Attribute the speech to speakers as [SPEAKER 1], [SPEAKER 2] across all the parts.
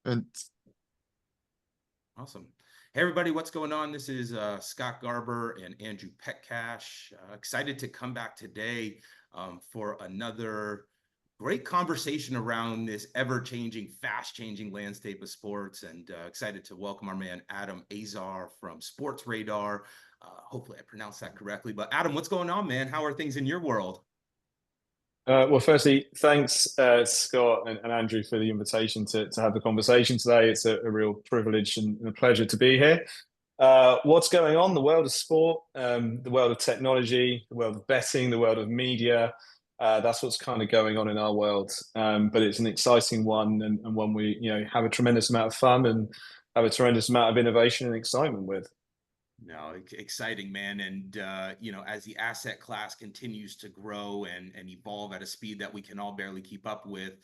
[SPEAKER 1] And
[SPEAKER 2] Awesome. Hey, everybody, what's going on? This is Scott Garber and Andrew Petcash. Excited to come back today for another great conversation around this ever-changing, fast-changing landscape of sports, and excited to welcome our man Adam Azor from Sportradar. Hopefully I pronounced that correctly. But Adam, what's going on, man? How are things in your world?
[SPEAKER 3] Well, firstly, thanks, Scott and Andrew, for the invitation to have the conversation today. It's a real privilege and a pleasure to be here. What's going on? The world of sport, the world of technology, the world of betting, the world of media. That's what's kind of going on in our world. But it's an exciting one, and one we have a tremendous amount of fun and have a tremendous amount of innovation and excitement with.
[SPEAKER 2] No, exciting, man. And, as the asset class continues to grow and evolve at a speed that we can all barely keep up with,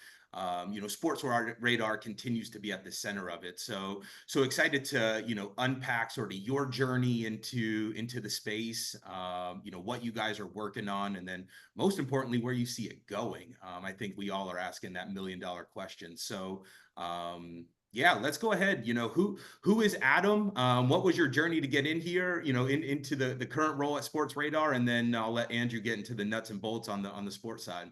[SPEAKER 2] Sports Radar continues to be at the center of it. So excited to, unpack sort of your journey into the space, what you guys are working on, and then most importantly, where you see it going. I think we all are asking that $1 million question. So, yeah, let's go ahead. Who is Adam? What was your journey to get in here, into the current role at Sportradar? And then I'll let Andrew get into the nuts and bolts on the sports side.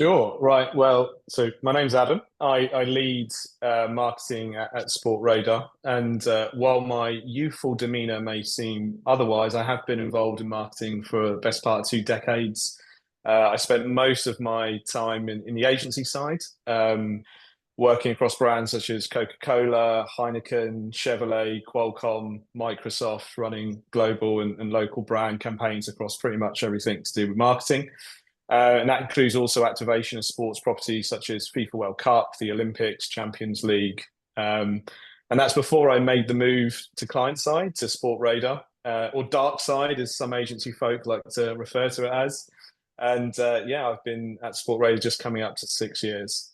[SPEAKER 3] Sure. Right. Well, so my name's Adam. I lead marketing at Sportradar. And while my youthful demeanor may seem otherwise, I have been involved in marketing for the best part of 2 decades. I spent most of my time in the agency side, working across brands such as Coca-Cola, Heineken, Chevrolet, Qualcomm, Microsoft, running global and local brand campaigns across pretty much everything to do with marketing. And that includes also activation of sports properties such as FIFA World Cup, the Olympics, Champions League. And that's before I made the move to client side, to Sportradar, or dark side, as some agency folk like to refer to it as. And I've been at Sportradar just coming up to 6 years.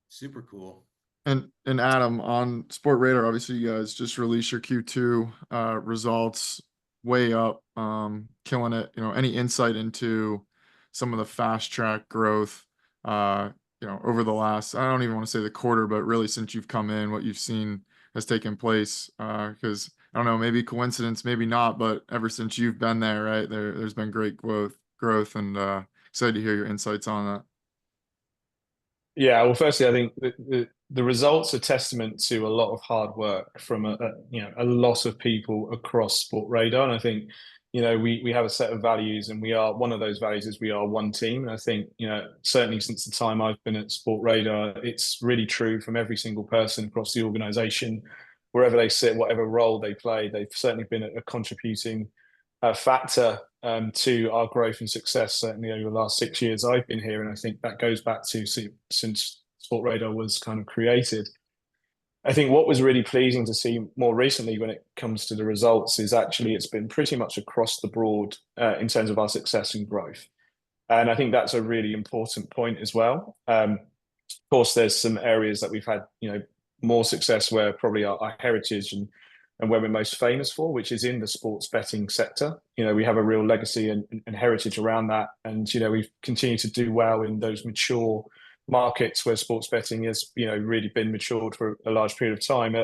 [SPEAKER 2] Super cool.
[SPEAKER 1] And Adam, on Sportradar, obviously you guys just released your Q2 results, way up, killing it. Any insight into some of the fast track growth, over the last, I don't even want to say the quarter, but really since you've come in, what you've seen has taken place? Because I don't know, maybe coincidence, maybe not, but ever since you've been there, right, there's been great growth, and excited to hear your insights on that.
[SPEAKER 3] Yeah, well, firstly, I think the results are testament to a lot of hard work from a lot of people across Sportradar, and I think we have a set of values, and one of those values is we are one team. And I think certainly since the time I've been at Sportradar, it's really true from every single person across the organisation, wherever they sit, whatever role they play. They've certainly been a contributing factor to our growth and success, certainly over the last 6 years I've been here. And I think that goes back to since Sportradar was kind of created. I think what was really pleasing to see more recently when it comes to the results is actually it's been pretty much across the board in terms of our success and growth. And I think that's a really important point as well. Of course, there's some areas that we've had, more success where probably our heritage and where we're most famous for, which is in the sports betting sector. We have a real legacy and heritage around that. And, we've continued to do well in those mature markets where sports betting has, really been matured for a large period of time.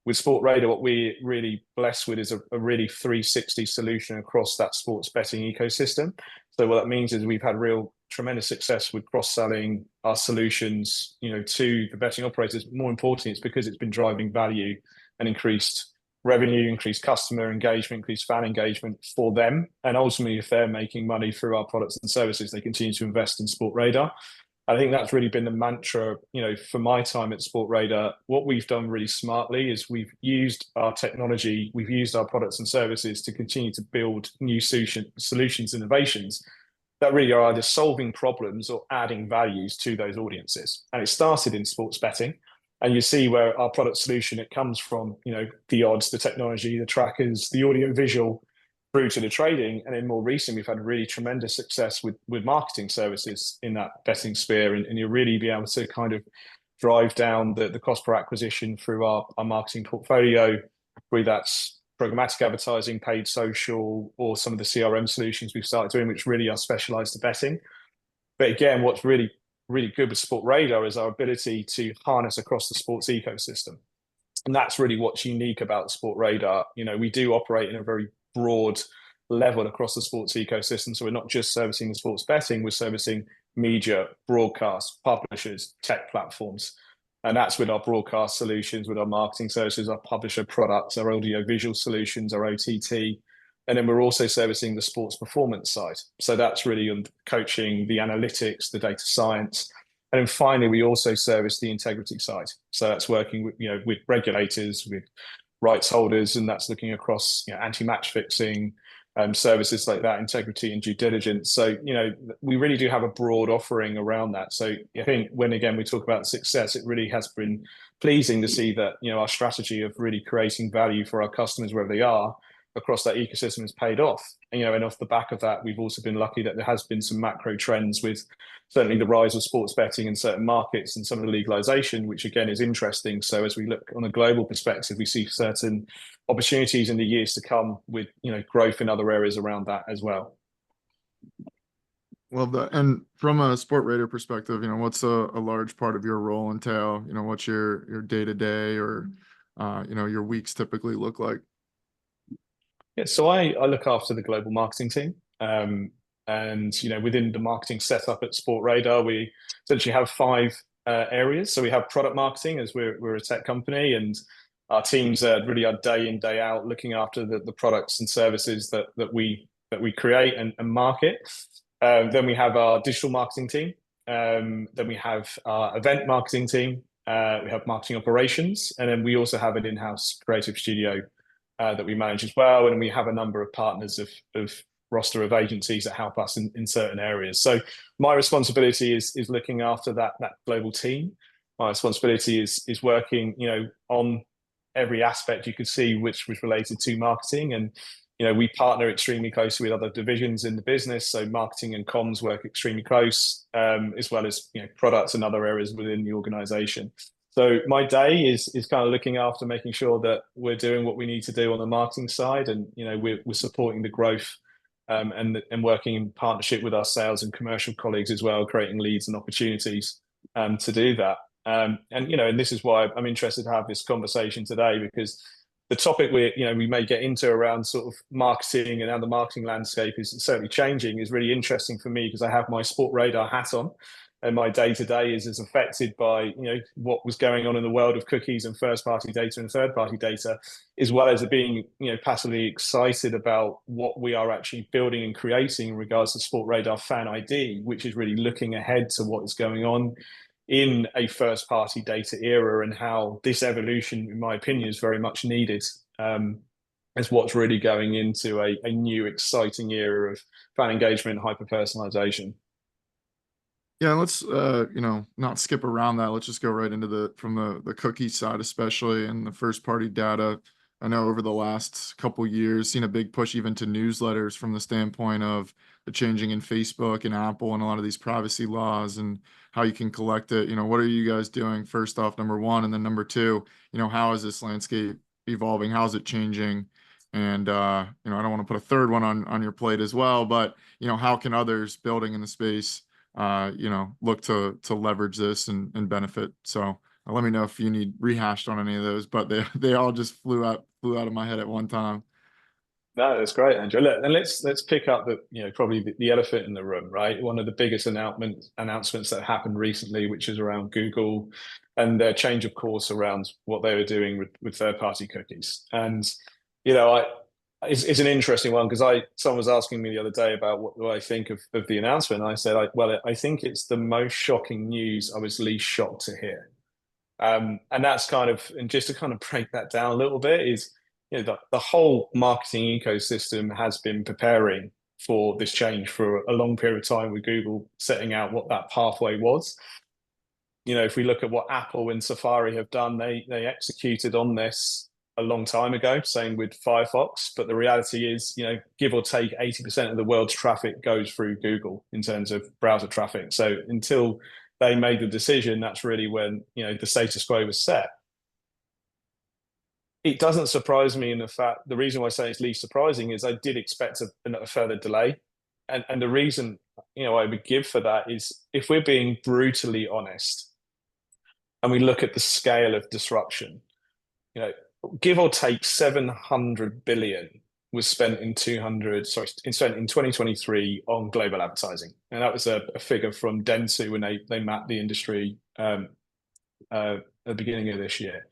[SPEAKER 3] With Sportradar, what we're really blessed with is a really 360 solution across that sports betting ecosystem. So what that means is we've had real tremendous success with cross-selling our solutions, to the betting operators. More importantly, it's because it's been driving value and increased revenue, increased customer engagement, increased fan engagement for them. And ultimately, if they're making money through our products and services, they continue to invest in Sportradar. I think that's really been the mantra, for my time at Sportradar. What we've done really smartly is we've used our technology, we've used our products and services to continue to build new solutions, innovations that really are either solving problems or adding values to those audiences. And it started in sports betting. And you see where our product solution, it comes from, the odds, the technology, the trackers, the audio visual, through to the trading. And then more recently, we've had really tremendous success with marketing services in that betting sphere. And you'll really be able to kind of drive down the cost per acquisition through our marketing portfolio, whether that's programmatic advertising, paid social, or some of the CRM solutions we've started doing, which really are specialized to betting. But again, what's really really good with Sportradar is our ability to harness across the sports ecosystem. And that's really what's unique about Sportradar. You know, we do operate in a very broad level across the sports ecosystem. So we're not just servicing the sports betting, we're servicing media, broadcast, publishers, tech platforms. And that's with our broadcast solutions, with our marketing services, our publisher products, our audio-visual solutions, our OTT. And then we're also servicing the sports performance side. So that's really on coaching, the analytics, the data science. And then finally, we also service the integrity side. So that's working with, you know, with regulators, with rights holders, and that's looking across, you know, anti-match fixing, services like that, integrity and due diligence. So, you know, we really do have a broad offering around that. So I think when, again, we talk about success, it really has been pleasing to see that, you know, our strategy of really creating value for our customers wherever they are across that ecosystem has paid off. And, you know, and off the back of that, we've also been lucky that there has been some macro trends with certainly the rise of sports betting in certain markets and some of the legalization, which again is interesting. So as we look on a global perspective, we see certain opportunities in the years to come with, you know, growth in other areas around that as well.
[SPEAKER 1] Love that. And from a Sportradar perspective, you know, what's a large part of your role entail? You know, what's your day-to-day or, you know, your weeks typically look like?
[SPEAKER 3] Yeah, so I look after the global marketing team. And, you know, within the marketing setup at Sportradar, we essentially have 5 areas. So we have product marketing, as we're a tech company, and our teams really are day in, day out looking after the products and services that we create and market. Then we have our digital marketing team. Then we have our event marketing team. We have marketing operations, and then we also have an in-house creative studio that we manage as well. And we have a number of partners of roster of agencies that help us in certain areas. So my responsibility is looking after that global team. My responsibility is working, you know, on every aspect you could see which was related to marketing. And, you know, we partner extremely closely with other divisions in the business. So marketing and comms work extremely close, as well as, you know, products and other areas within the organization. So my day is kind of looking after making sure that we're doing what we need to do on the marketing side, and, you know, we're supporting the growth, and working in partnership with our sales and commercial colleagues as well, creating leads and opportunities to do that. And, you know, and this is why I'm interested to have this conversation today, because the topic we may get into around sort of marketing and how the marketing landscape is certainly changing is really interesting for me, because I have my Sportradar hat on, and my day-to-day is as affected by, you know, what was going on in the world of cookies and first-party data and third-party data, as well as being, you know, passively excited about what we are actually building and creating in regards to Sportradar Fan ID, which is really looking ahead to what is going on in a first-party data era, and how this evolution, in my opinion, is very much needed, as what's really going into a new, exciting era of fan engagement and hyper-personalization.
[SPEAKER 1] Yeah, let's you know, not skip around that. Let's just go right into the cookie side, especially, and the first party data. I know over the last couple years, seen a big push even to newsletters from the standpoint of the changing in Facebook and Apple and a lot of these privacy laws and how you can collect it. You know, what are you guys doing, first off, number one, and then number two, you know, how is this landscape evolving? How is it changing? And you know, I don't want to put a third one on your plate as well, but you know, how can others building in the space you know, look to leverage this and benefit? So let me know if you need rehashed on any of those, but they all just flew out of my head at one time.
[SPEAKER 3] No, that's great, Andrew. Look, and let's pick up probably the elephant in the room, right? One of the biggest announcements that happened recently, which is around Google and their change of course around what they were doing with third-party cookies. And, you know, it's an interesting one, because someone was asking me the other day about what do I think of the announcement. And I said, I think it's the most shocking news I was least shocked to hear. And that's kind of, and just to kind of break that down a little bit, is, you know, the whole marketing ecosystem has been preparing for this change for a long period of time, with Google setting out what that pathway was. You know, if we look at what Apple and Safari have done, they executed on this a long time ago, same with Firefox. But the reality is, you know, give or take 80% of the world's traffic goes through Google in terms of browser traffic. So until they made the decision, that's really when, you know, the status quo was set. It doesn't surprise me in the fact, the reason why I say it's least surprising is I did expect a further delay. And the reason I would give for that is, if we're being brutally honest and we look at the scale of disruption, give or take 700 billion was spent in 2023 on global advertising. And that was a figure from Dentsu when they mapped the industry at the beginning of this year.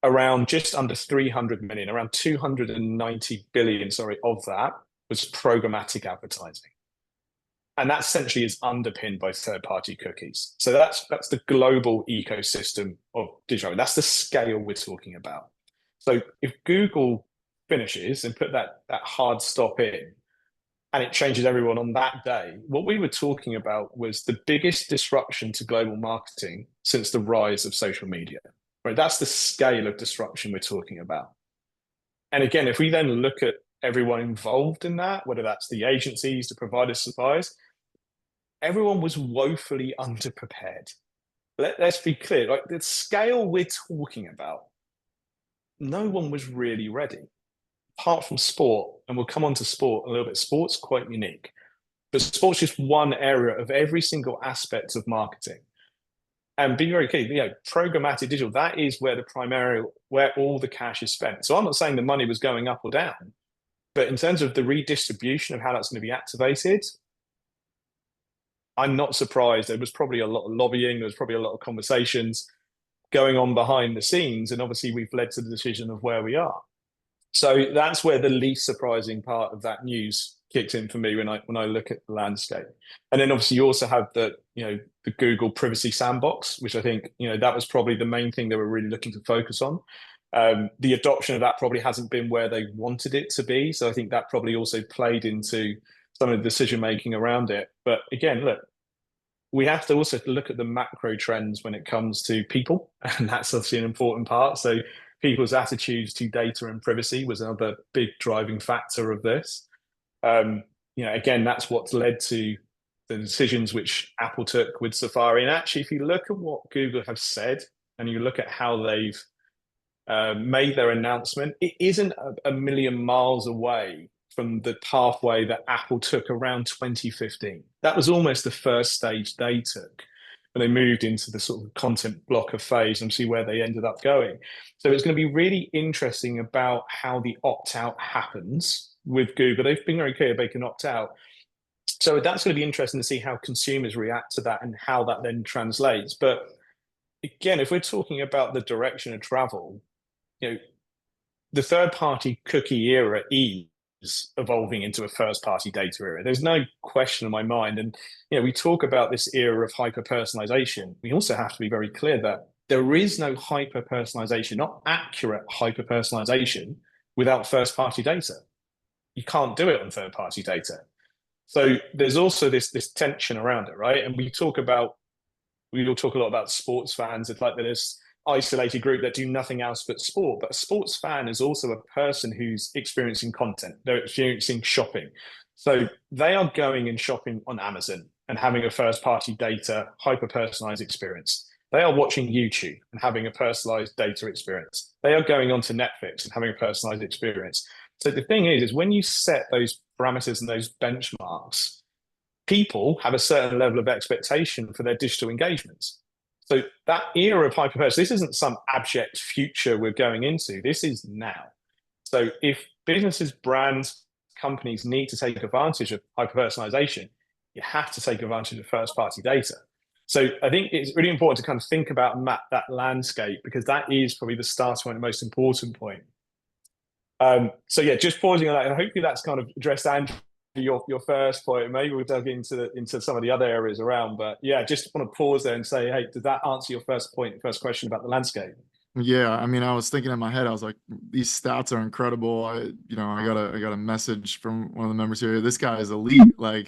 [SPEAKER 3] Around just under 300 million, around 290 billion, of that was programmatic advertising. And that essentially is underpinned by third-party cookies. So that's the global ecosystem of digital. That's the scale we're talking about. So if Google finishes and put that hard stop in, and it changes everyone on that day, what we were talking about was the biggest disruption to global marketing since the rise of social media. Right? That's the scale of disruption we're talking about. And again, if we then look at everyone involved in that, whether that's the agencies, the providers, suppliers, everyone was woefully underprepared. Let's be clear, like the scale we're talking about, no one was really ready, apart from sport. And we'll come on to sport a little bit. Sport's quite unique, but sport's just one area of every single aspect of marketing. And be very clear, programmatic digital, that is where where all the cash is spent. So I'm not saying the money was going up or down, but in terms of the redistribution of how that's going to be activated, I'm not surprised. There was probably a lot of lobbying. There was probably a lot of conversations going on behind the scenes. And obviously we've led to the decision of where we are. So that's where the least surprising part of that news kicks in for me when I look at the landscape. And then obviously you also have the Google privacy sandbox, which I think, that was probably the main thing they were really looking to focus on. The adoption of that probably hasn't been where they wanted it to be. So I think that probably also played into some of the decision-making around it. But again, look, we have to also look at the macro trends when it comes to people. And that's obviously an important part. So people's attitudes to data and privacy was another big driving factor of this. Again, that's what's led to the decisions which Apple took with Safari. And actually, if you look at what Google have said and you look at how they've made their announcement, it isn't a million miles away from the pathway that Apple took around 2015. That was almost the first stage they took when they moved into the sort of content blocker phase, and see where they ended up going. So it's going to be really interesting about how the opt-out happens with Google. They've been very clear they can opt out. So that's going to be interesting to see how consumers react to that and how that then translates. But again, if we're talking about the direction of travel, the third-party cookie era is evolving into a first-party data era. There's no question in my mind. And we talk about this era of hyper-personalization. We also have to be very clear that there is no hyper-personalization, not accurate hyper-personalization, without first-party data. You can't do it on third-party data. So there's also this tension around it, right? And we all talk a lot about sports fans. It's like there's isolated group that do nothing else but sport. But a sports fan is also a person who's experiencing content. They're experiencing shopping. So they are going and shopping on Amazon and having a first-party data, hyper-personalized experience. They are watching YouTube and having a personalized data experience. They are going onto Netflix and having a personalized experience. So the thing is when you set those parameters and those benchmarks, people have a certain level of expectation for their digital engagements. So that era of hyper-personalization, this isn't some abject future we're going into. This is now. So if businesses, brands, companies need to take advantage of hyper-personalization, you have to take advantage of first-party data. So I think it's really important to kind of think about and map that landscape, because that is probably the starting point, the most important point. So yeah, just pausing on that, and hopefully that's kind of addressed Andrew your first point. Maybe we'll dug into some of the other areas around, but yeah, just want to pause there and say, hey, did that answer your first question about the landscape?
[SPEAKER 1] Yeah, I mean, I was thinking in my head, I was like, these stats are incredible. I got a message from one of the members here. This guy is elite. Like,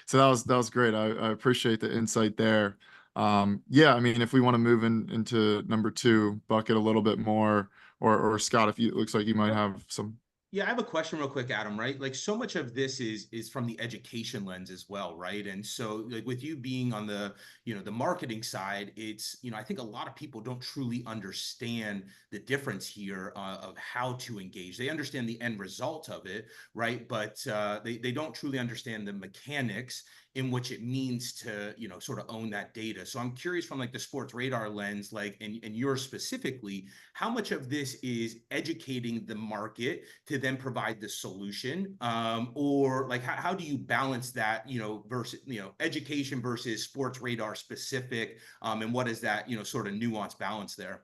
[SPEAKER 1] so that was great. I appreciate the insight there. Yeah, I mean, if we want to move into number 2 bucket a little bit more, or Scott, it looks like you might have some.
[SPEAKER 2] Yeah, I have a question real quick, Adam, right? Like, so much of this is from the education lens as well, right? And so like with you being on the, the marketing side, it's, I think a lot of people don't truly understand the difference here of how to engage. They understand the end result of it, right? But they don't truly understand the mechanics in which it means to, you know, sort of own that data. So I'm curious from like the Sportradar lens, like, and yours specifically, how much of this is educating the market to then provide the solution, or like how do you balance that, you know, versus, you know, education versus Sportradar specific, and what is that, you know, sort of nuanced balance there?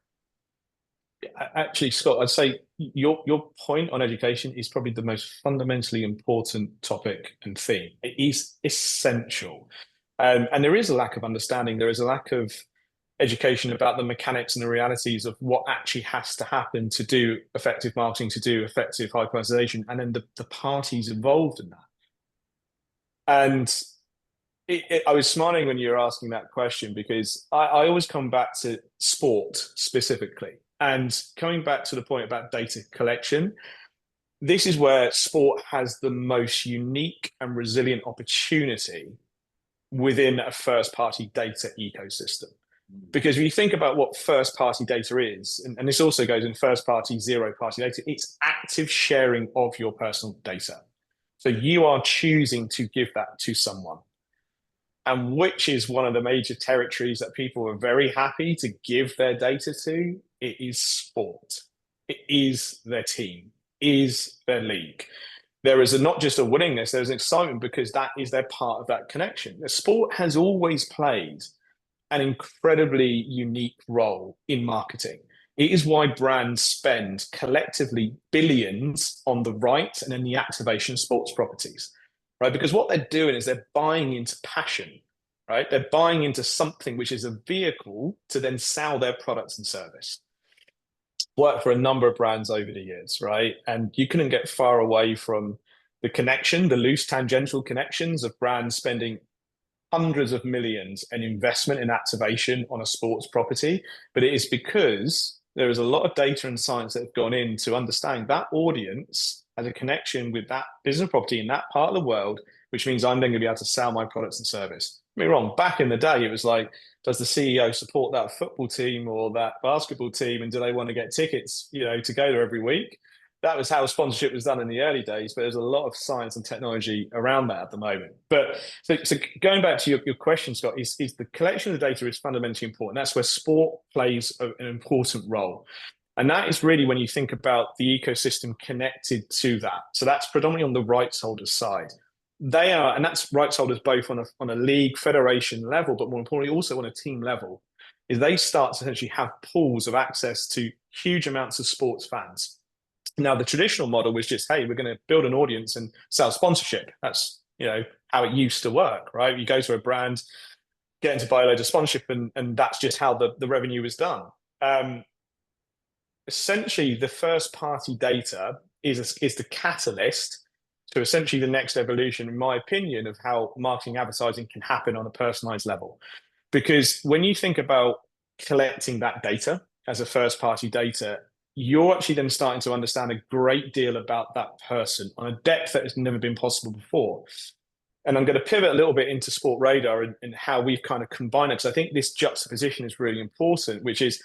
[SPEAKER 3] Actually, Scott, I'd say your point on education is probably the most fundamentally important topic and theme. It is essential. And there is a lack of understanding. There is a lack of education about the mechanics and the realities of what actually has to happen to do effective marketing, to do effective hyperpersonalization, and then the parties involved in that. And I was smiling when you were asking that question, because I always come back to sport specifically. And coming back to the point about data collection, this is where sport has the most unique and resilient opportunity within a first-party data ecosystem. Because if you think about what first-party data is, and this also goes in first-party, zero-party data, it's active sharing of your personal data. So you are choosing to give that to someone. And which is one of the major territories that people are very happy to give their data to? It is sport. It is their team, is their league. There is not just a willingness, there's an excitement, because that is their part of that connection. The sport has always played an incredibly unique role in marketing. It is why brands spend collectively billions on the rights and then the activation of sports properties, right? Because what they're doing is they're buying into passion, right? They're buying into something which is a vehicle to then sell their products and service. Worked for a number of brands over the years, right? And you couldn't get far away from the connection, the loose tangential connections of brands spending hundreds of millions in investment in activation on a sports property. But it is because there is a lot of data and science that have gone in to understand that audience has a connection with that business property in that part of the world, which means I'm then going to be able to sell my products and service. Don't get me wrong, back in the day, it was like, does the CEO support that football team or that basketball team, and do they want to get tickets, you know, to go there every week? That was how sponsorship was done in the early days, but there's a lot of science and technology around that at the moment. But so going back to your question, Scott, is the collection of the data is fundamentally important. That's where sport plays an important role. And that is really when you think about the ecosystem connected to that. So that's predominantly on the rights holders side. They are, and that's rights holders both on a league federation level, but more importantly, also on a team level, is they start to essentially have pools of access to huge amounts of sports fans. Now, the traditional model was just, hey, we're going to build an audience and sell sponsorship. That's, you know, how it used to work, right? You go to a brand, get into buy a load of sponsorship, and that's just how the revenue was done. Essentially, the first party data is the catalyst to essentially the next evolution, in my opinion, of how marketing advertising can happen on a personalized level. Because when you think about collecting that data as a first party data, you're actually then starting to understand a great deal about that person on a depth that has never been possible before. And I'm going to pivot a little bit into Sportradar and how we've kind of combined it, because I think this juxtaposition is really important, which is,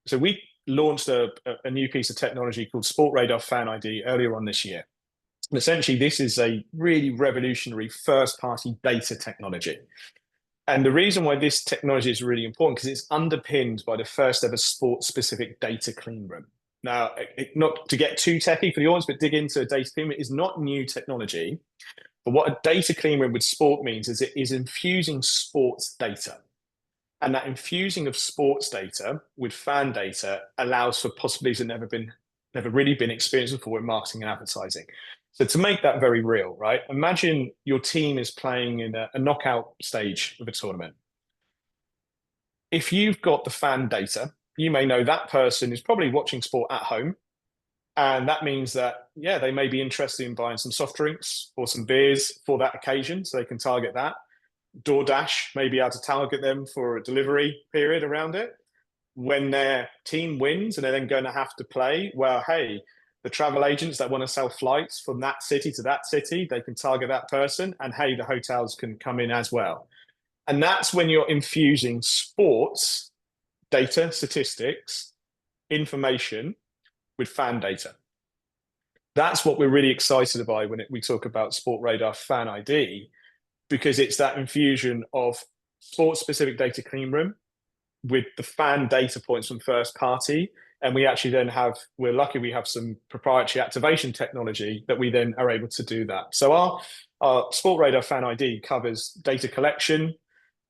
[SPEAKER 3] so we launched a new piece of technology called Sportradar Fan ID earlier on this year. And essentially, this is a really revolutionary first-party data technology. And the reason why this technology is really important, because it's underpinned by the first ever sports-specific data clean room. Now, not to get too techy for the audience, but dig into a data clean room is not new technology. But what a data clean room with sport means is it is infusing sports data. And that infusing of sports data with fan data allows for possibilities that never really been experienced before in marketing and advertising. So to make that very real, right? Imagine your team is playing in a knockout stage of a tournament. If you've got the fan data, you may know that person is probably watching sport at home. And that means that, yeah, they may be interested in buying some soft drinks or some beers for that occasion, so they can target that. DoorDash may be able to target them for a delivery period around it. When their team wins and they're then going to have to play, well, hey, the travel agents that want to sell flights from that city to that city, they can target that person. And hey, the hotels can come in as well. And that's when you're infusing sports data, statistics, information with fan data. That's what we're really excited about when we talk about Sportradar Fan ID, because it's that infusion of sports specific data clean room with the fan data points from first party. And we actually then we're lucky we have some proprietary activation technology that we then are able to do that. So our Sportradar Fan ID covers data collection.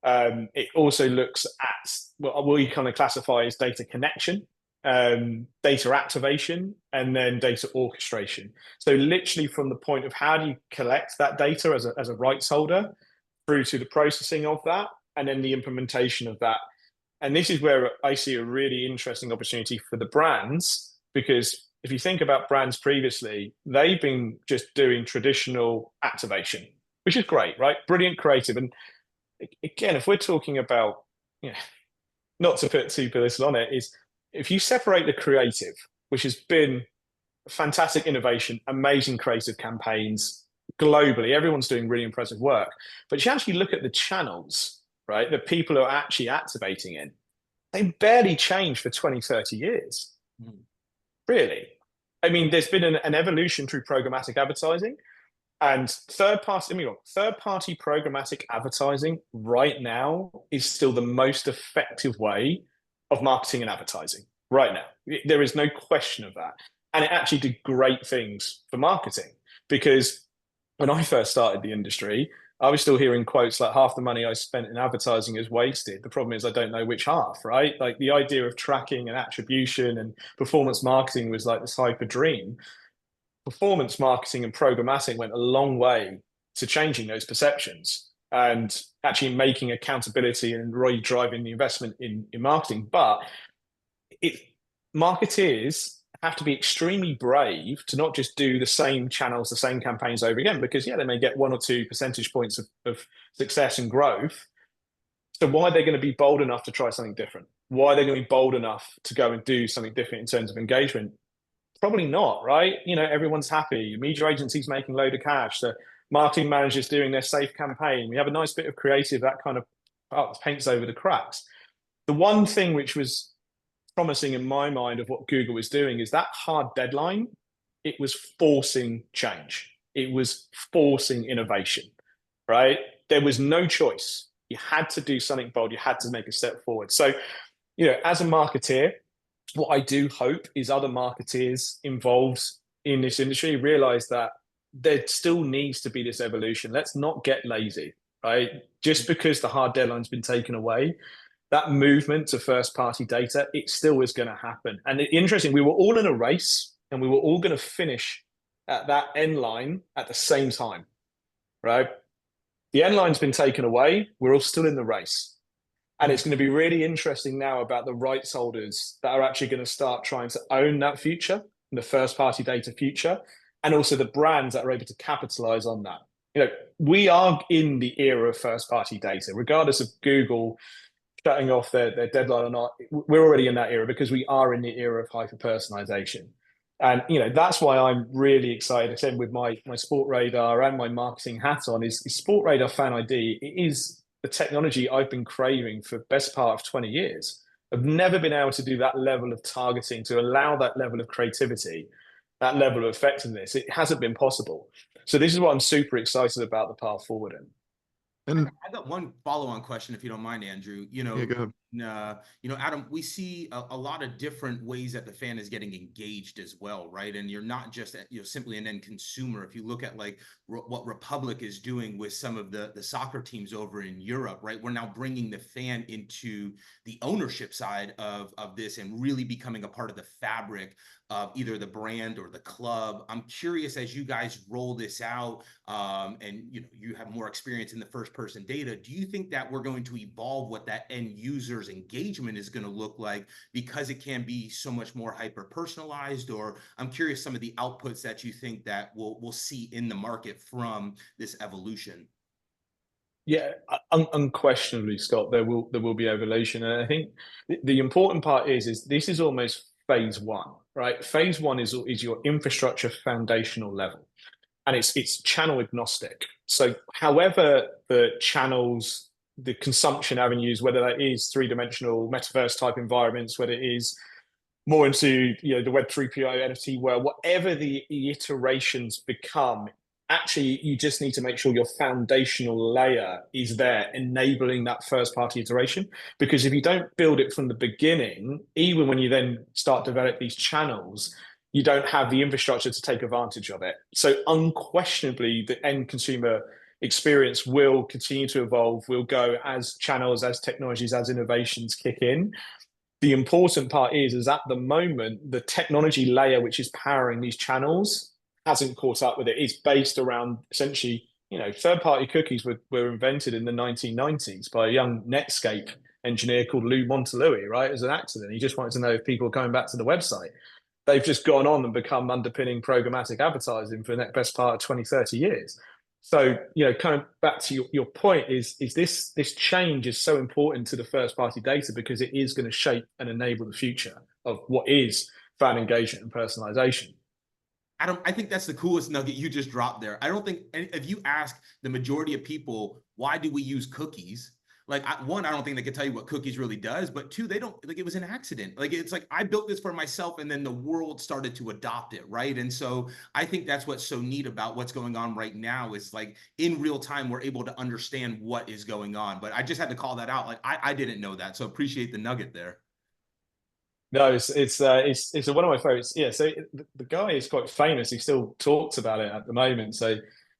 [SPEAKER 3] It also looks at what we kind of classify as data connection, data activation, and then data orchestration. So literally from the point of how do you collect that data as a rights holder through to the processing of that, and then the implementation of that. And this is where I see a really interesting opportunity for the brands, because if you think about brands previously, they've been just doing traditional activation, which is great, right? Brilliant creative. And again, if we're talking about, not to put too political on it, is if you separate the creative, which has been fantastic innovation, amazing creative campaigns globally, everyone's doing really impressive work. But you actually look at the channels, right, that people are actually activating in, they barely change for 20, 30 years. Really. I mean, there's been an evolution through programmatic advertising, and third-party programmatic advertising right now is still the most effective way of marketing and advertising right now. There is no question of that. And it actually did great things for marketing, because when I first started the industry, I was still hearing quotes like half the money I spent in advertising is wasted. The problem is I don't know which half, right? Like the idea of tracking and attribution and performance marketing was like this hyper dream. Performance marketing and programmatic went a long way to changing those perceptions and actually making accountability and really driving the investment in marketing. But marketeers have to be extremely brave to not just do the same channels, the same campaigns over again, because they may get 1 or 2 percentage points of success and growth. So why are they going to be bold enough to try something different? Why are they going to be bold enough to go and do something different in terms of engagement? Probably not, right? Everyone's happy. Media agencies making a load of cash. The marketing managers doing their safe campaign. We have a nice bit of creative that kind of paints over the cracks. The one thing which was promising in my mind of what Google was doing is that hard deadline. It was forcing change. It was forcing innovation, right? There was no choice. You had to do something bold. You had to make a step forward. So, as a marketeer, what I do hope is other marketeers involved in this industry realize that there still needs to be this evolution. Let's not get lazy, right? Just because the hard deadline's been taken away, that movement to first-party data, it still is going to happen. And interesting, we were all in a race, and we were all going to finish at that end line at the same time, right? The end line's been taken away. We're all still in the race. And it's going to be really interesting now about the rights holders that are actually going to start trying to own that future, the first-party data future, and also the brands that are able to capitalize on that. We are in the era of first-party data, regardless of Google shutting off their deadline or not. We're already in that era because we are in the era of hyper-personalization. And, that's why I'm really excited. Again, with my Sportradar and my marketing hat on, is Sportradar Fan ID. It is the technology I've been craving for the best part of 20 years. I've never been able to do that level of targeting, to allow that level of creativity, that level of effectiveness. It hasn't been possible. So this is what I'm super excited about the path forward in.
[SPEAKER 2] And I got one follow-on question, if you don't mind, Andrew.
[SPEAKER 1] Go ahead.
[SPEAKER 2] Adam, we see a lot of different ways that the fan is getting engaged as well, right? And you're not just simply an end consumer. If you look at like what Republic is doing with some of the soccer teams over in Europe, right? We're now bringing the fan into the ownership side of this and really becoming a part of the fabric of either the brand or the club. I'm curious, as you guys roll this out, and you have more experience in the first-person data, do you think that we're going to evolve what that end user's engagement is going to look like, because it can be so much more hyper-personalized? Or I'm curious some of the outputs that you think that we'll see in the market from this evolution.
[SPEAKER 3] Yeah, unquestionably, Scott, there will be evolution, and I think the important part is this is almost phase one, right? Phase one is your infrastructure foundational level, and it's channel agnostic. So, however the channels, the consumption avenues, whether that is three-dimensional metaverse type environments, whether it is more into the Web 3.0 NFT world, whatever the iterations become, actually you just need to make sure your foundational layer is there enabling that first party iteration, because if you don't build it from the beginning, even when you then start to develop these channels, you don't have the infrastructure to take advantage of it. So unquestionably the end consumer experience will continue to evolve, will go as channels, as technologies, as innovations kick in. The important part is at the moment, the technology layer which is powering these channels hasn't caught up with it. It's based around essentially, third-party cookies were invented in the 1990s by a young Netscape engineer called Lou Montalui, right? As an accident. He just wanted to know if people were coming back to the website. They've just gone on and become underpinning programmatic advertising for the best part of 20, 30 years. So, kind of back to your point is this change is so important to the first party data because it is going to shape and enable the future of what is fan engagement and personalization.
[SPEAKER 2] Adam, I think that's the coolest nugget you just dropped there. I don't think if you ask the majority of people, why do we use cookies? Like, one, I don't think they can tell you what cookies really does, but two, they don't, like, it was an accident. Like, it's like I built this for myself and then the world started to adopt it, right? And so I think that's what's so neat about what's going on right now is like in real time, we're able to understand what is going on. But I just had to call that out. Like, I didn't know that. So appreciate the nugget there.
[SPEAKER 3] No, it's one of my favorites. Yeah, so the guy is quite famous. He still talks about it at the moment. So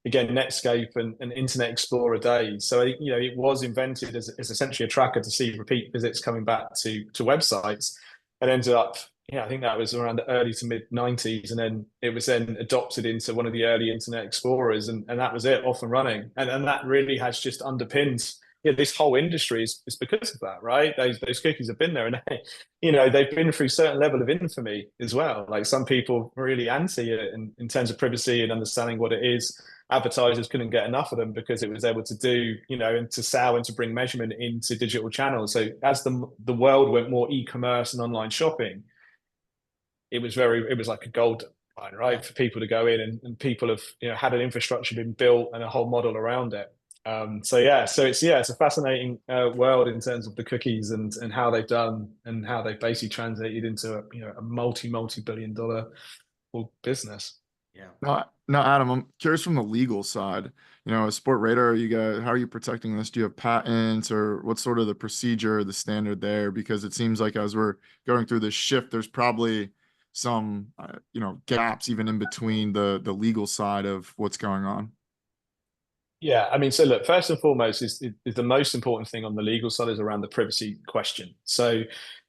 [SPEAKER 3] again, Netscape and Internet Explorer days. So it was invented as essentially a tracker to see repeat visits coming back to websites, and ended up. Yeah, I think that was around the early to mid 90s, and then it was then adopted into one of the early Internet Explorers, and that was it, off and running. And that really has just underpinned this whole industry is because of that, right? Those cookies have been there, and they've been through certain level of infamy as well. Like some people are really anti it in terms of privacy and understanding what it is. Advertisers couldn't get enough of them because it was able to do, and to sell and to bring measurement into digital channels. So as the world went more e-commerce and online shopping, it was like a gold mine, right? For people to go in and people have, had an infrastructure been built and a whole model around it. So it's a fascinating world in terms of the cookies and how they've done and how they've basically translated into a multi-billion dollar business.
[SPEAKER 2] Yeah.
[SPEAKER 1] Now, Adam, I'm curious from the legal side. As Sportradar, how are you protecting this? Do you have patents, or what's sort of the procedure, the standard there? Because it seems like as we're going through this shift, there's probably some, gaps even in between the legal side of what's going on.
[SPEAKER 3] Yeah, I mean, so look, first and foremost is the most important thing on the legal side is around the privacy question. So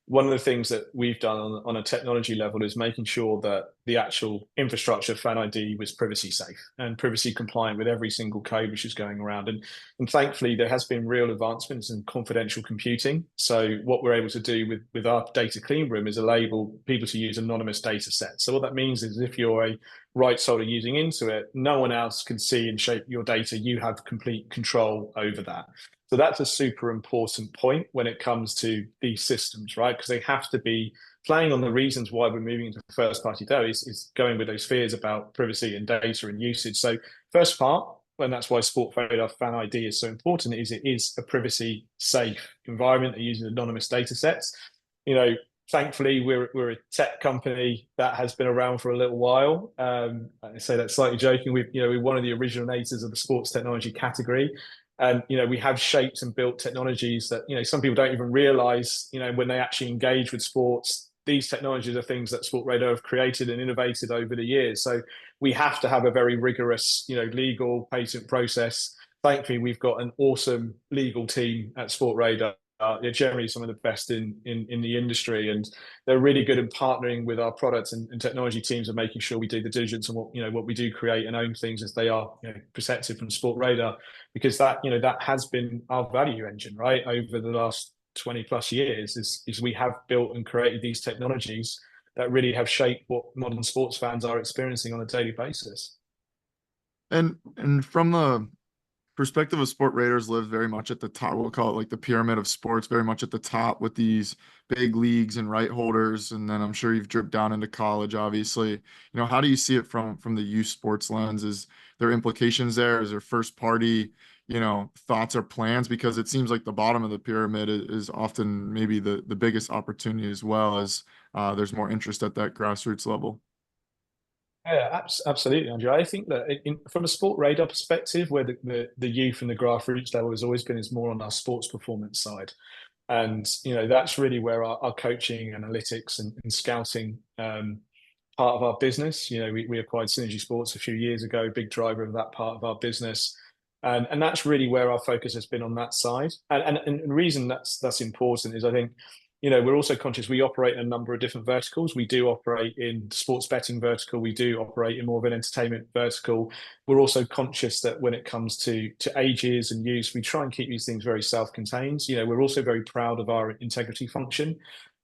[SPEAKER 3] one of the things that we've done on a technology level is making sure that the actual infrastructure Fan ID was privacy safe and privacy compliant with every single code which is going around. And thankfully, there has been real advancements in confidential computing. So what we're able to do with our data clean room is enable people to use anonymous data sets. So what that means is if you're a rights holder using into it, no one else can see and shape your data. You have complete control over that. So that's a super important point when it comes to these systems, right? Because they have to be playing on the reasons why we're moving into first party data is going with those fears about privacy and data and usage. So first part, and that's why Sportradar Fan ID is so important, is it is a privacy safe environment. They're using anonymous data sets. Thankfully, we're a tech company that has been around for a little while. I say that slightly joking. We're one of the originators of the sports technology category. And we have shaped and built technologies that some people don't even realize when they actually engage with sports. These technologies are things that Sportradar have created and innovated over the years. So we have to have a very rigorous legal patent process. Thankfully, we've got an awesome legal team at Sportradar. They're generally some of the best in the industry, and they're really good in partnering with our products and technology teams and making sure we do the diligence on what we do create and own things as they are protected from Sportradar, because that has been our value engine, right, over the last 20 plus years is we have built and created these technologies that really have shaped what modern sports fans are experiencing on a daily basis.
[SPEAKER 1] And from the perspective of Sportradar lives very much at the top. We'll call it like the pyramid of sports, very much at the top with these big leagues and right holders. And then I'm sure you've dripped down into college, obviously. How do you see it from the youth sports lens? Is there implications there? Is there first party, thoughts or plans? Because it seems like the bottom of the pyramid is often maybe the biggest opportunity, as well as there's more interest at that grassroots level.
[SPEAKER 3] Yeah, absolutely, Andrew. I think that from a Sport Radar perspective, where the youth and the grassroots level has always been, is more on our sports performance side. And, that's really where our coaching, analytics, and scouting part of our business. We acquired Synergy Sports a few years ago, big driver of that part of our business. And that's really where our focus has been on that side. And the reason that's important is, I think, we're also conscious we operate in a number of different verticals. We do operate in sports betting vertical. We do operate in more of an entertainment vertical. We're also conscious that when it comes to ages and use, we try and keep these things very self-contained. We're also very proud of our integrity function.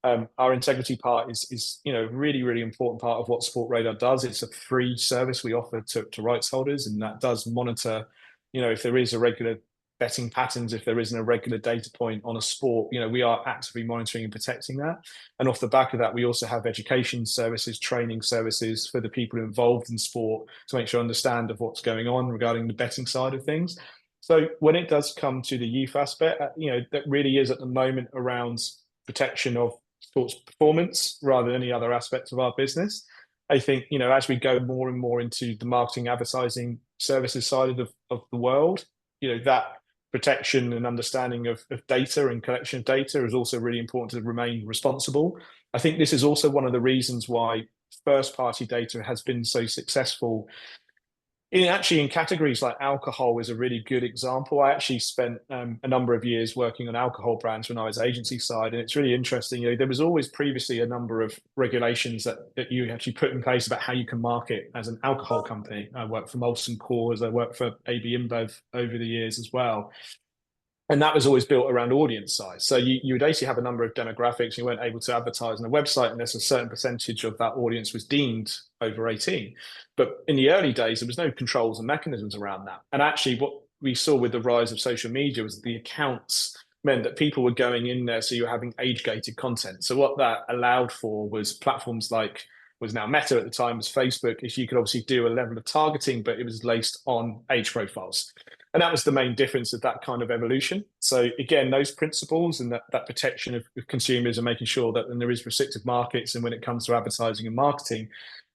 [SPEAKER 3] Our integrity part is really, really important part of what Sportradar does. It's a free service we offer to rights holders, and that does monitor, if there is irregular betting patterns, if there isn't a regular data point on a sport, we are actively monitoring and protecting that. And off the back of that, we also have education services, training services for the people involved in sport to make sure understand of what's going on regarding the betting side of things. So when it does come to the youth aspect, that really is at the moment around protection of sports performance rather than any other aspects of our business. I think, as we go more and more into the marketing, advertising services side of the world, that protection and understanding of data and collection of data is also really important to remain responsible. I think this is also one of the reasons why first party data has been so successful in categories like alcohol is a really good example. I actually spent a number of years working on alcohol brands when I was agency side, and it's really interesting. There was always previously a number of regulations that you actually put in place about how you can market as an alcohol company. I worked for Molson Coors, I worked for AB InBev over the years as well. And that was always built around audience size. So you would basically have a number of demographics. You weren't able to advertise on a website unless a certain percentage of that audience was deemed over 18. But in the early days, there was no controls and mechanisms around that. And actually what we saw with the rise of social media was the accounts meant that people were going in there. So you're having age-gated content. So what that allowed for was platforms like, was now Meta at the time, was Facebook, is you could obviously do a level of targeting, but it was based on age profiles. And that was the main difference of that kind of evolution. So again, those principles and that protection of consumers and making sure that when there is restrictive markets and when it comes to advertising and marketing,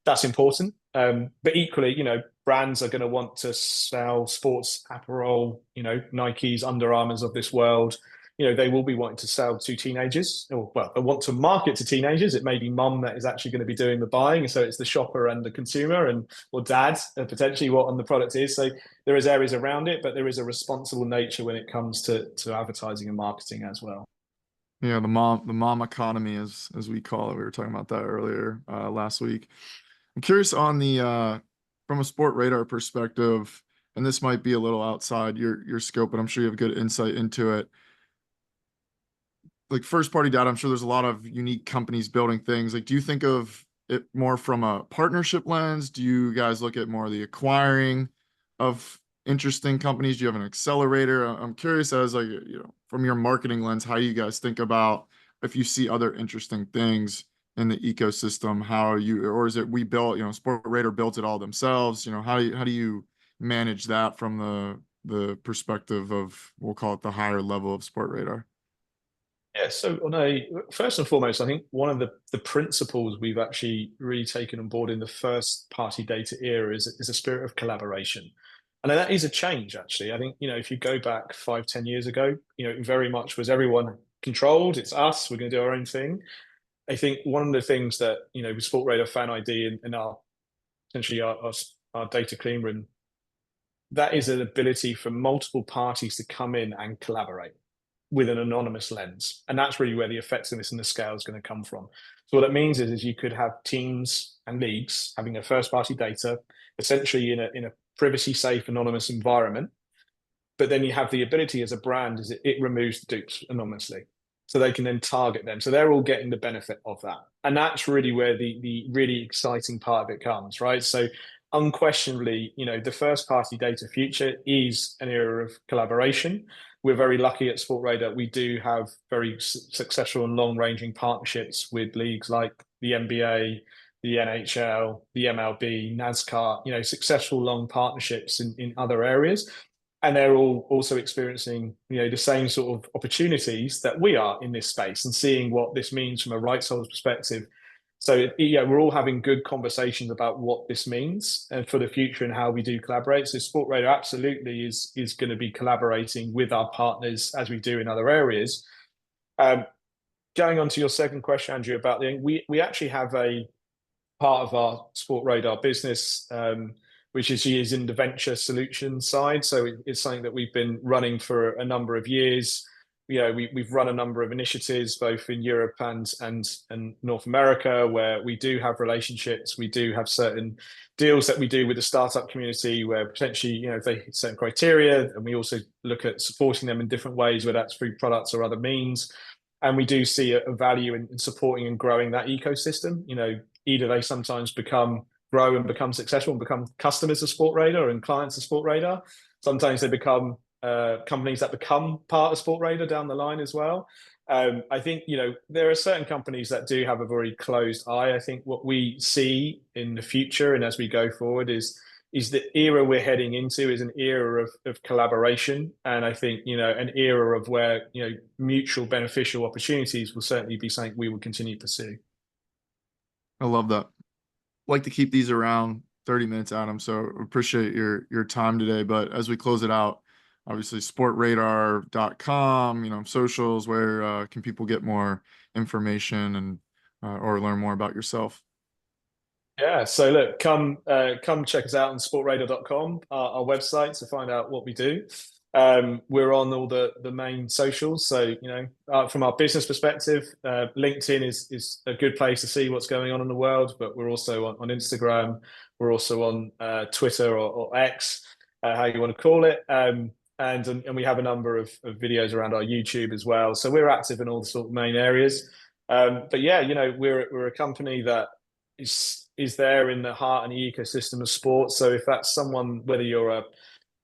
[SPEAKER 3] that's important. But equally, brands are going to want to sell sports apparel, Nikes, Under Armours of this world. They will be wanting to sell to teenagers, or well, they want to market to teenagers. It may be mum that is actually going to be doing the buying, so it's the shopper and the consumer, or dad, potentially what on the product is. So there is areas around it, but there is a responsible nature when it comes to advertising and marketing as well.
[SPEAKER 1] Yeah, the mom economy, as we call it. We were talking about that earlier last week. I'm curious on the from a Sportradar perspective, and this might be a little outside your scope, but I'm sure you have good insight into it. Like first party data, I'm sure there's a lot of unique companies building things. Like, do you think of it more from a partnership lens? Do you guys look at more of the acquiring of interesting companies? Do you have an accelerator? I'm curious as like, from your marketing lens, how you guys think about if you see other interesting things in the ecosystem, or is it we built, Sportradar built it all themselves? How do you manage that from the perspective of, we'll call it the higher level of Sportradar?
[SPEAKER 3] Yeah, so first and foremost, I think one of the principles we've actually really taken on board in the first party data era is a spirit of collaboration. And that is a change, actually. I think, if you go back 5-10 years ago, it very much was everyone controlled. It's us, we're going to do our own thing. I think one of the things that, with Sportradar Fan ID and our essentially our data clean room, that is an ability for multiple parties to come in and collaborate with an anonymous lens. And that's really where the effectiveness and the scale is going to come from. So what that means is you could have teams and leagues having their first party data, essentially in a privacy safe, anonymous environment. But then you have the ability as a brand, is it removes the dupes anonymously. So they can then target them. So they're all getting the benefit of that. And that's really where the really exciting part of it comes, right? So unquestionably, the first party data future is an era of collaboration. We're very lucky at Sportradar. We do have very successful and long-ranging partnerships with leagues like the NBA, the NHL, the MLB, NASCAR, successful long partnerships in other areas. And they're all also experiencing, the same sort of opportunities that we are in this space and seeing what this means from a rights holder's perspective, So yeah, we're all having good conversations about what this means and for the future and how we do collaborate. So Sportradar absolutely is going to be collaborating with our partners as we do in other areas. Going on to your second question, Andrew, about we actually have a part of our Sportradar business, which is in the venture solution side. So it's something that we've been running for a number of years. We've run a number of initiatives both in Europe and North America, where we do have relationships. We do have certain deals that we do with the startup community where potentially, if they hit certain criteria, and we also look at supporting them in different ways, whether that's through products or other means. And we do see a value in supporting and growing that ecosystem. Either they sometimes grow and become successful and become customers of Sportradar and clients of Sportradar. Sometimes they become companies that become part of Sportradar down the line as well. I think, there are certain companies that do have a very closed eye. I think what we see in the future and as we go forward is the era we're heading into is an era of collaboration. And I think, an era of where, mutual beneficial opportunities will certainly be something we will continue to pursue.
[SPEAKER 1] I love that. Like to keep these around 30 minutes, Adam. So appreciate your time today. But as we close it out, obviously sportradar.com, socials, where can people get more information and or learn more about yourself?
[SPEAKER 3] Yeah, so look, come check us out on sportradar.com, our website, to find out what we do. We're on all the main socials. So, from our business perspective, LinkedIn is a good place to see what's going on in the world, but we're also on Instagram. We're also on Twitter or X, how you want to call it. And we have a number of videos around our YouTube as well. So we're active in all the sort of main areas. But yeah, we're a company that is there in the heart and the ecosystem of sports. So if that's someone, whether you're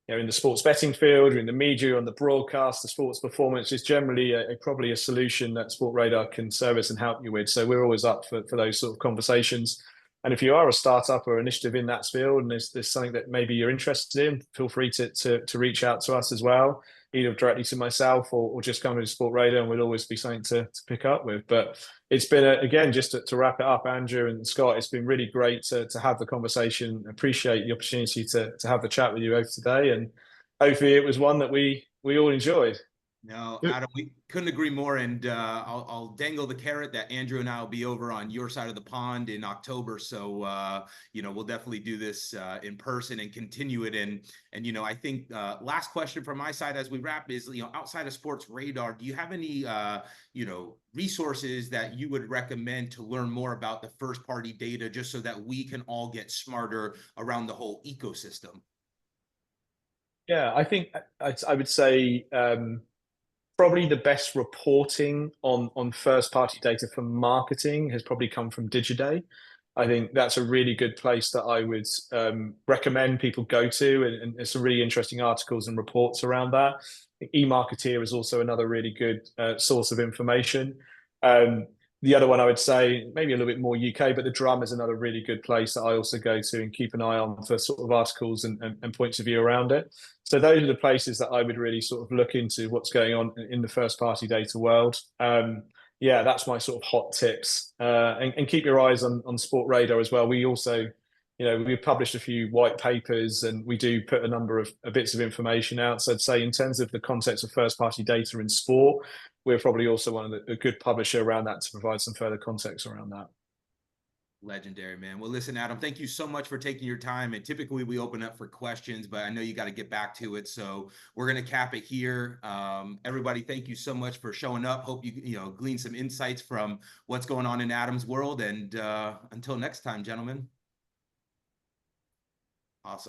[SPEAKER 3] in the sports betting field or in the media, on the broadcast, the sports performance is generally probably a solution that Sportradar can service and help you with. So we're always up for those sort of conversations. And if you are a startup or initiative in that field and there's something that maybe you're interested in, feel free to reach out to us as well, either directly to myself or just come to Sportradar, and we'll always be something to pick up with. But it's been, again, just to wrap it up, Andrew and Scott, it's been really great to have the conversation. Appreciate the opportunity to have the chat with you both today. And hopefully it was one that we all enjoyed.
[SPEAKER 2] No, Adam, we couldn't agree more. And I'll dangle the carrot that Andrew and I will be over on your side of the pond in October. So, we'll definitely do this in person and continue it. And I think last question from my side as we wrap is, outside of Sportradar, do you have any, resources that you would recommend to learn more about the first party data, just so that we can all get smarter around the whole ecosystem?
[SPEAKER 3] Yeah, I think I would say, probably the best reporting on first party data for marketing has probably come from Digiday. I think that's a really good place that I would recommend people go to, and there's some really interesting articles and reports around that. eMarketer is also another really good source of information. The other one I would say, maybe a little bit more UK, but the Drum is another really good place that I also go to and keep an eye on for sort of articles and points of view around it. So those are the places that I would really sort of look into what's going on in the first party data world. Yeah, that's my sort of hot tips. And keep your eyes on Sportradar as well. We also, we've published a few white papers, and we do put a number of bits of information out. So I'd say in terms of the context of first party data in sport, we're probably also one of a good publisher around that to provide some further context around that.
[SPEAKER 2] Legendary, man. Well, listen, Adam, thank you so much for taking your time. And typically we open up for questions, but I know you got to get back to it. So we're going to cap it here. Everybody, thank you so much for showing up. Hope you glean some insights from what's going on in Adam's world. And until next time, gentlemen.